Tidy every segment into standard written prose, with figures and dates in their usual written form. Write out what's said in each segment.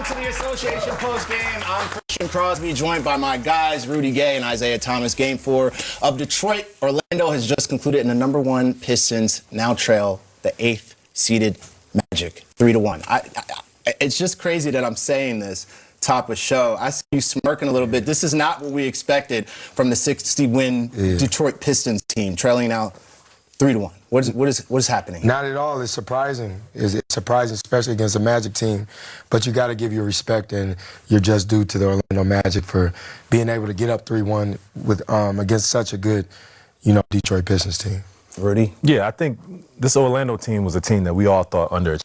Welcome to the Association postgame. I'm Christian Crosby, joined by my guys, Rudy Gay and Isaiah Thomas. Game 4 of Detroit. Orlando has just concluded, and the #1 Pistons now trail the 8th seeded Magic 3-1. It's just crazy that I'm saying this top of show. I see you smirking a little bit. This is not what we expected from the 60-win Detroit Pistons team, trailing now 3-1. What is happening? Not at all. It's surprising. It's surprising, especially against a Magic team. But you got to give your respect and your just due to the Orlando Magic for being able to get up 3-1 with against such a good, Detroit Pistons team. Rudy? Yeah, I think this Orlando team was a team that we all thought underachieved.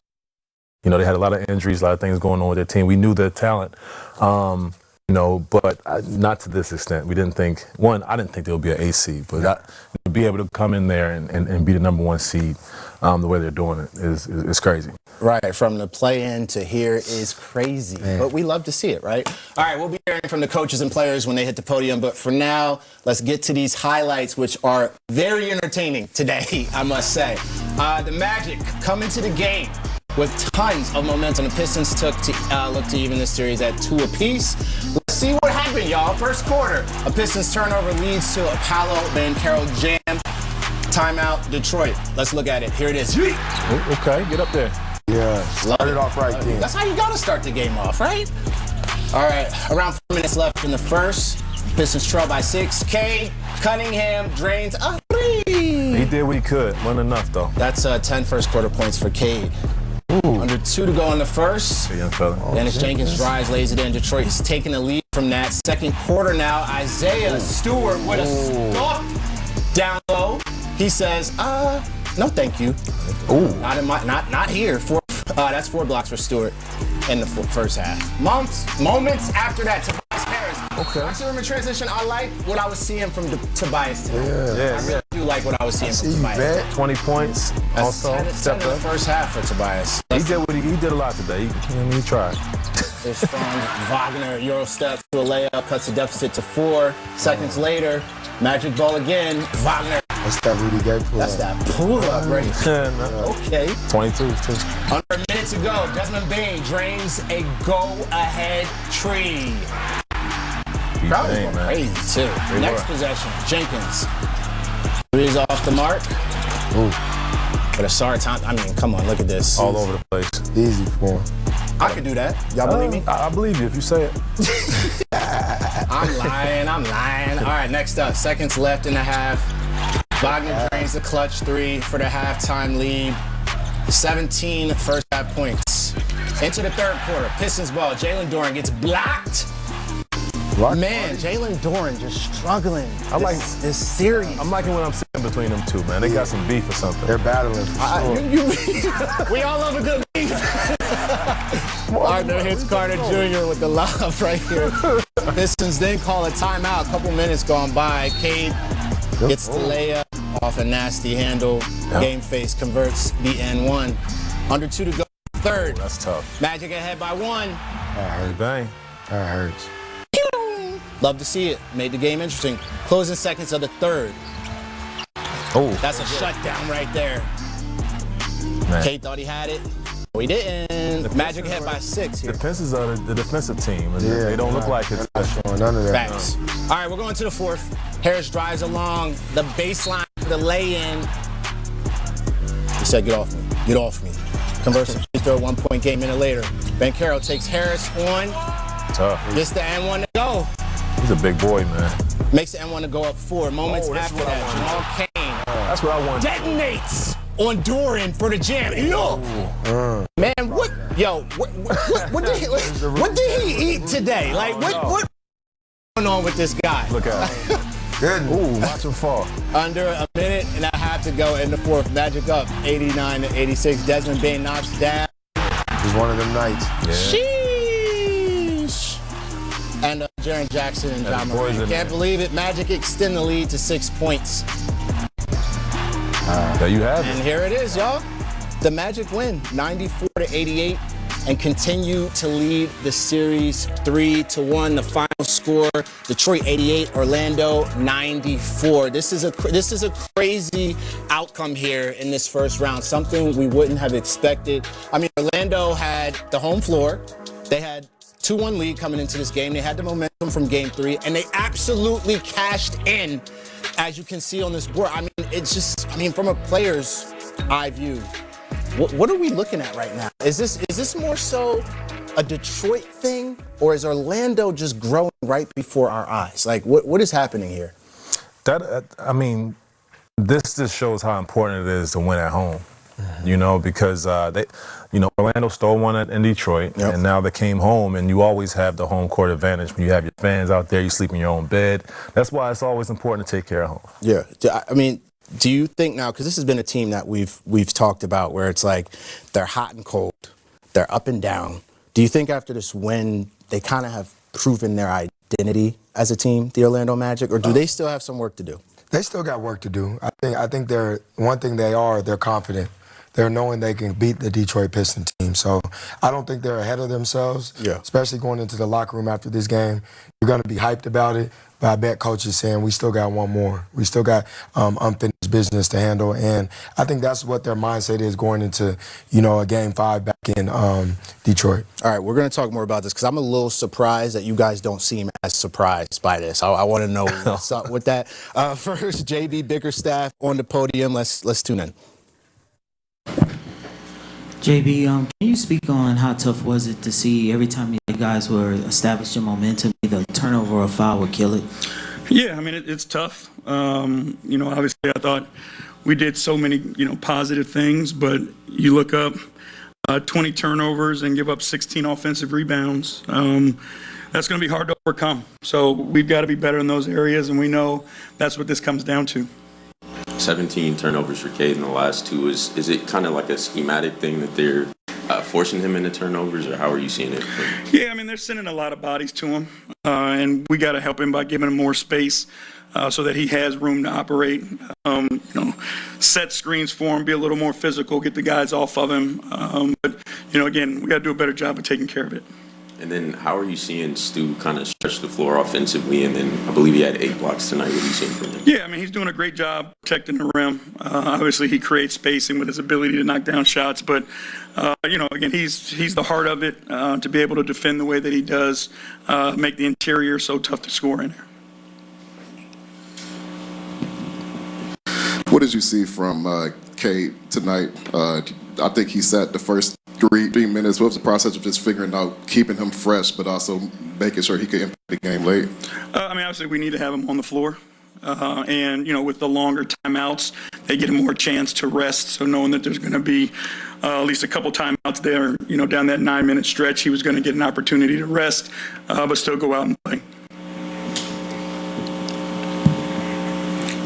They had a lot of injuries, a lot of things going on with their team. We knew their talent. But not to this extent. We didn't think, I didn't think there would be an A seed, but to be able to come in there and be the #1 seed the way they're doing it is crazy. Right, from the play-in to here is crazy, but we love to see it, right? All right, we'll be hearing from the coaches and players when they hit the podium, but for now, let's get to these highlights, which are very entertaining today, I must say. The Magic come into the game with tons of momentum. The Pistons look to even this series at 2 apiece. Let's see what happened, y'all. First quarter, a Pistons turnover leads to a Paolo Banchero jam. Timeout, Detroit. Let's look at it. Here it is. Okay, get up there. Yeah, started off right there. That's how you got to start the game off, right? All right, around 4 minutes left in the first. Pistons trail by 6. Cade Cunningham drains a 3. He did what he could. Wasn't enough, though. That's 10 first quarter points for Cade. Under 2 to go in the first. Young fella. Dennis Jenkins drives, lays it in. Detroit is taking the lead from that. Second quarter now. Isaiah Stewart with a stalk down low. He says, no thank you. Not here. That's 4 blocks for Stewart in the first half. Moments after that, Tobias Harris. Okay. I see him in transition. I like what I was seeing from Tobias today. Yeah. I really do like what I was seeing from Tobias. 20 points. That's also, 10 in the first half for Tobias. He did a lot today. He tried. It's from Wagner, Euro steps to a layup, cuts the deficit to 4. Seconds later, Magic ball again. Wagner. That's that Rudy Gay pull-up. That's that pull-up right there. Okay. 22, too. Under a minute to go, Desmond Bane drains a go-ahead tree. Crowd is going crazy, too. Next possession, Jenkins. 3 is off the mark. But a sorry time. I mean, come on, look at this. All over the place. Easy for him. I could do that. Y'all believe me? I believe you if you say it. I'm lying. All right, next up. Seconds left in the half. Wagner drains the clutch 3 for the halftime lead. 17 first half points. Into the third quarter. Pistons ball. Jalen Duren gets blocked. Man, Jalen Duren just struggling. This series. I'm liking what I'm seeing between them two, man. They got some beef or something. They're battling for sure. We all love a good beef. Wagner hits Carter Jr. with the lob right here. Pistons then call a timeout. A couple minutes gone by. Cade gets the layup off a nasty handle. Game face converts the N1. Under 2 to go. Third. That's tough. Magic ahead by 1. Bang. That hurts. Love to see it. Made the game interesting. Closing seconds of the third. That's a shutdown right there. Man. Cade thought he had it. No, he didn't. Magic ahead by 6 here. The Pistons are the defensive team, and they don't look like it's None of that. Facts. All right, we're going to the fourth. Harris drives along the baseline for the lay-in. He said, get off me. Get off me. Converts a free throw, 1-point game. Minute later, Banchero takes Harris on. tough. Gets the N1 to go. He's a big boy, man. Makes the N1 to go up 4. Moments after that, Jamal Cain That's what I want. detonates on Duren for the jam. Yo, man, what? Yo, what did he eat today? Like, what going on with this guy? Look at him. Good. Ooh, watch him fall. Under a minute and a half to go in the fourth. Magic up 89-86. Desmond Bane knocks down. It's one of them nights. Yeah. Sheesh. And Jaren Jackson and John Moran. Can't believe it. Magic extend the lead to 6 points. There you have And it. here it is, y'all. The Magic win 94-88 and continue to lead the series 3-1. The final score: Detroit 88, Orlando 94. This is a crazy outcome here in this first round. Something we wouldn't have expected. I mean, Orlando had the home floor. They had 2-1 lead coming into this game. They had the momentum from game 3, and they absolutely cashed in, as you can see on this board. I mean, it's just, from a player's eye view, what are we looking at right now? Is this more so a Detroit thing, or is Orlando just growing right before our eyes? Like, what is happening here? This just shows how important it is to win at home. Because Orlando stole one in Detroit, and now they came home, and you always have the home court advantage when you have your fans out there, you sleep in your own bed. That's why it's always important to take care of home. Yeah. Do you think now, because this has been a team that we've talked about where it's like they're hot and cold, they're up and down. Do you think after this win, they kind of have proven their identity as a team, the Orlando Magic, or do they still have some work to do? They still got work to do. I think they're confident. They're knowing they can beat the Detroit Pistons team. So I don't think they're ahead of themselves, especially going into the locker room after this game. You're going to be hyped about it, but I bet Coach is saying we still got one more. We still got unfinished business to handle, and I think that's what their mindset is going into, a Game 5 back in Detroit. All right, we're going to talk more about this because I'm a little surprised that you guys don't seem as surprised by this. I want to know what's up with that. First, JB Bickerstaff on the podium. Let's tune in. JB, can you speak on how tough was it to see every time you guys were establishing momentum, either a turnover or a foul would kill it? Yeah, it's tough. Obviously I thought we did so many, positive things, but you look up 20 turnovers and give up 16 offensive rebounds. That's going to be hard to overcome. So we've got to be better in those areas, and we know that's what this comes down to. 17 turnovers for Cade in the last 2. Is it kind of like a schematic thing that they're forcing him into turnovers, or how are you seeing it? Yeah, they're sending a lot of bodies to him, and we got to help him by giving him more space so that he has room to operate. Set screens for him, be a little more physical, get the guys off of him. But again, we got to do a better job of taking care of it. And then how are you seeing Stu kind of stretch the floor offensively? And then I believe he had 8 blocks tonight. What are you seeing from him? Yeah, he's doing a great job protecting the rim. Obviously, he creates spacing with his ability to knock down shots. But, again, he's the heart of it, to be able to defend the way that he does, make the interior so tough to score in there. What did you see from Cade tonight? I think he sat the first 3 minutes. What was the process of just figuring out keeping him fresh, but also making sure he could impact the game late? Obviously, we need to have him on the floor. And, with the longer timeouts, they get a more chance to rest. So knowing that there's going to be at least a couple timeouts there, down that 9-minute stretch, he was going to get an opportunity to rest, but still go out and play.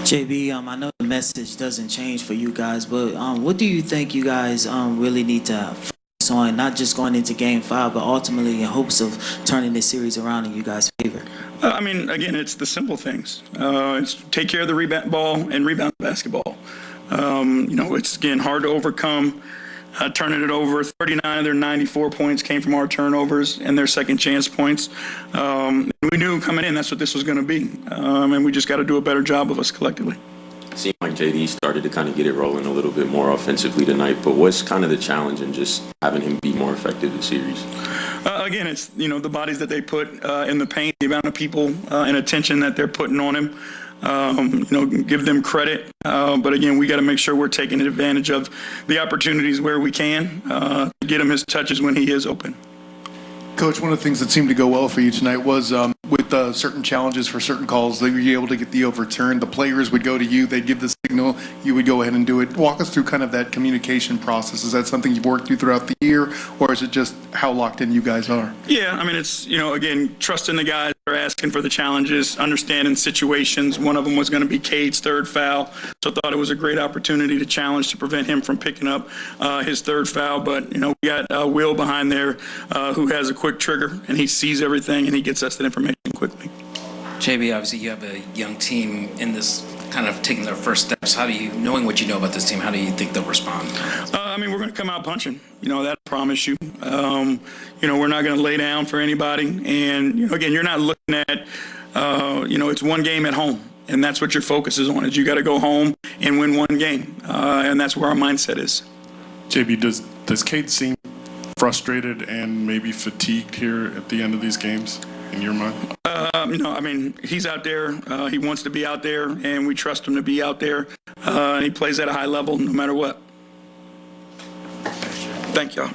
JB, I know the message doesn't change for you guys, but what do you think you guys really need to focus on, not just going into Game 5, but ultimately in hopes of turning this series around in you guys' favor? Again, it's the simple things. It's take care of the rebound ball and rebound basketball. It's, again, hard to overcome. Turning it over, 39 of their 94 points came from our turnovers and their second chance points. We knew coming in that's what this was going to be, and we just got to do a better job of us collectively. It seemed like JD started to kind of get it rolling a little bit more offensively tonight, but what's kind of the challenge in just having him be more effective this series? Again, it's the bodies that they put in the paint, the amount of people and attention that they're putting on him. Give them credit. But again, we got to make sure we're taking advantage of the opportunities where we can to get him his touches when he is open. Coach, one of the things that seemed to go well for you tonight was with certain challenges for certain calls, they were able to get the overturn. The players would go to you, they'd give the signal, you would go ahead and do it. Walk us through kind of that communication process. Is that something you've worked through throughout the year, or is it just how locked in you guys are? Yeah, it's, again, trusting the guys that are asking for the challenges, understanding situations. One of them was going to be Cade's third foul, so I thought it was a great opportunity to challenge to prevent him from picking up his third foul. But, we got Will behind there who has a quick trigger, and he sees everything, and he gets us that information quickly. JB, obviously you have a young team in this kind of taking their first steps. Knowing what you know about this team, how do you think they'll respond? We're going to come out punching. That I promise you. We're not going to lay down for anybody. And, again, you're not looking at, it's one game at home. And that's what your focus is on, is you got to go home and win one game. And that's where our mindset is. JB, does Cade seem frustrated and maybe fatigued here at the end of these games, in your mind? No, I mean, he's out there. He wants to be out there, and we trust him to be out there. And he plays at a high level no matter what. Thank y'all.